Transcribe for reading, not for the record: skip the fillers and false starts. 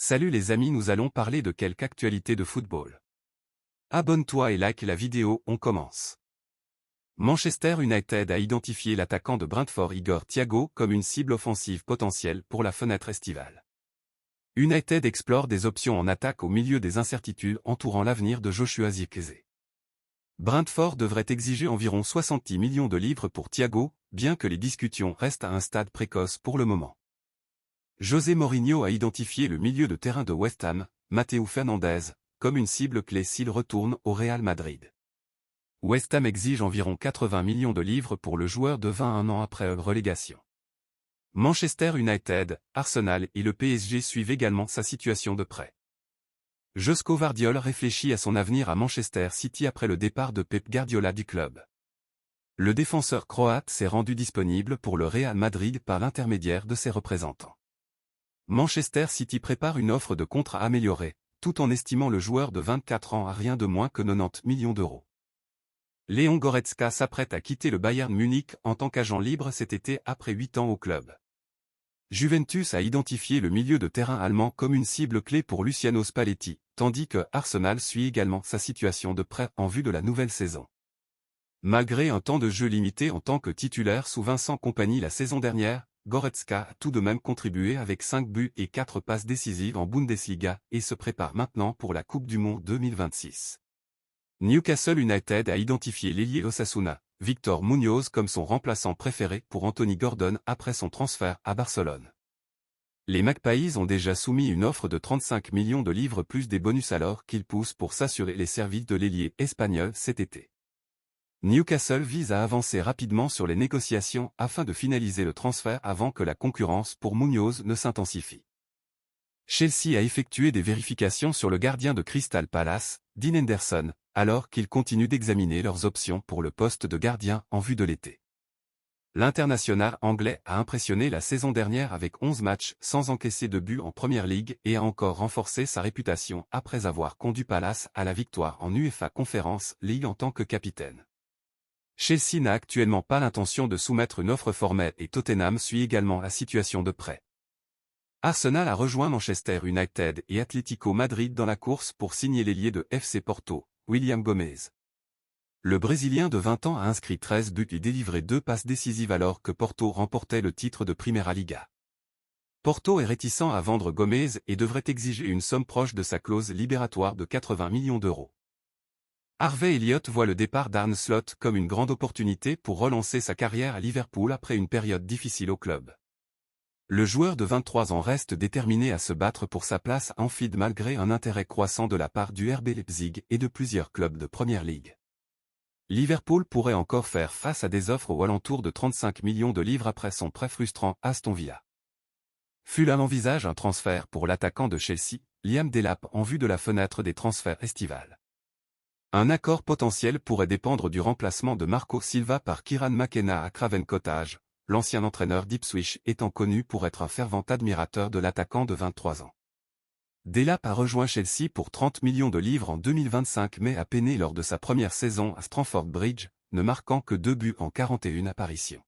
Salut les amis, nous allons parler de quelque actualité de football. Abonne-toi et like la vidéo, on commence. Manchester United a identifié l'attaquant de Brentford Igor Thiago comme une cible offensive potentielle pour la fenêtre estivale. United explore des options en attaque au milieu des incertitudes entourant l'avenir de Joshua Zirkzee. Brentford devrait exiger environ 70 millions de livres pour Thiago, bien que les discussions restent à un stade précoce pour le moment. José Mourinho a identifié le milieu de terrain de West Ham, Matteo Fernandes, comme une cible clé s'il retourne au Real Madrid. West Ham exige environ 80 millions de livres pour le joueur de 21 ans après relégation. Manchester United, Arsenal et le PSG suivent également sa situation de près. Josko Vardiol réfléchit à son avenir à Manchester City après le départ de Pep Guardiola du club. Le défenseur croate s'est rendu disponible pour le Real Madrid par l'intermédiaire de ses représentants. Manchester City prépare une offre de contrat améliorée, tout en estimant le joueur de 24 ans à rien de moins que 90 millions d'euros. Leon Goretzka s'apprête à quitter le Bayern Munich en tant qu'agent libre cet été après 8 ans au club. Juventus a identifié le milieu de terrain allemand comme une cible clé pour Luciano Spalletti, tandis que Arsenal suit également sa situation de près en vue de la nouvelle saison. Malgré un temps de jeu limité en tant que titulaire sous Vincent Kompany la saison dernière, Goretzka a tout de même contribué avec 5 buts et 4 passes décisives en Bundesliga et se prépare maintenant pour la Coupe du Monde 2026. Newcastle United a identifié l'ailier Osasuna, Victor Munoz comme son remplaçant préféré pour Anthony Gordon après son transfert à Barcelone. Les Magpies ont déjà soumis une offre de 35 millions de livres plus des bonus alors qu'ils poussent pour s'assurer les services de l'ailier espagnol cet été. Newcastle vise à avancer rapidement sur les négociations afin de finaliser le transfert avant que la concurrence pour Munoz ne s'intensifie. Chelsea a effectué des vérifications sur le gardien de Crystal Palace, Dean Henderson, alors qu'ils continuent d'examiner leurs options pour le poste de gardien en vue de l'été. L'international anglais a impressionné la saison dernière avec 11 matchs sans encaisser de but en Premier League et a encore renforcé sa réputation après avoir conduit Palace à la victoire en UEFA Conference League en tant que capitaine. Chelsea n'a actuellement pas l'intention de soumettre une offre formelle et Tottenham suit également la situation de près. Arsenal a rejoint Manchester United et Atlético Madrid dans la course pour signer l'ailier de FC Porto, William Gomez. Le Brésilien de 20 ans a inscrit 13 buts et délivré 2 passes décisives alors que Porto remportait le titre de Primeira Liga. Porto est réticent à vendre Gomez et devrait exiger une somme proche de sa clause libératoire de 80 millions d'euros. Harvey Elliott voit le départ d'Arne Slot comme une grande opportunité pour relancer sa carrière à Liverpool après une période difficile au club. Le joueur de 23 ans reste déterminé à se battre pour sa place à Anfield malgré un intérêt croissant de la part du RB Leipzig et de plusieurs clubs de Premier League. Liverpool pourrait encore faire face à des offres aux alentours de 35 millions de livres après son prêt frustrant à Aston Villa. Fulham envisage un transfert pour l'attaquant de Chelsea, Liam Delap en vue de la fenêtre des transferts estivales. Un accord potentiel pourrait dépendre du remplacement de Marco Silva par Kieran McKenna à Craven Cottage, l'ancien entraîneur d'Ipswich étant connu pour être un fervent admirateur de l'attaquant de 23 ans. Delap a rejoint Chelsea pour 30 millions de livres en 2025 mais a peiné lors de sa première saison à Stamford Bridge, ne marquant que 2 buts en 41 apparitions.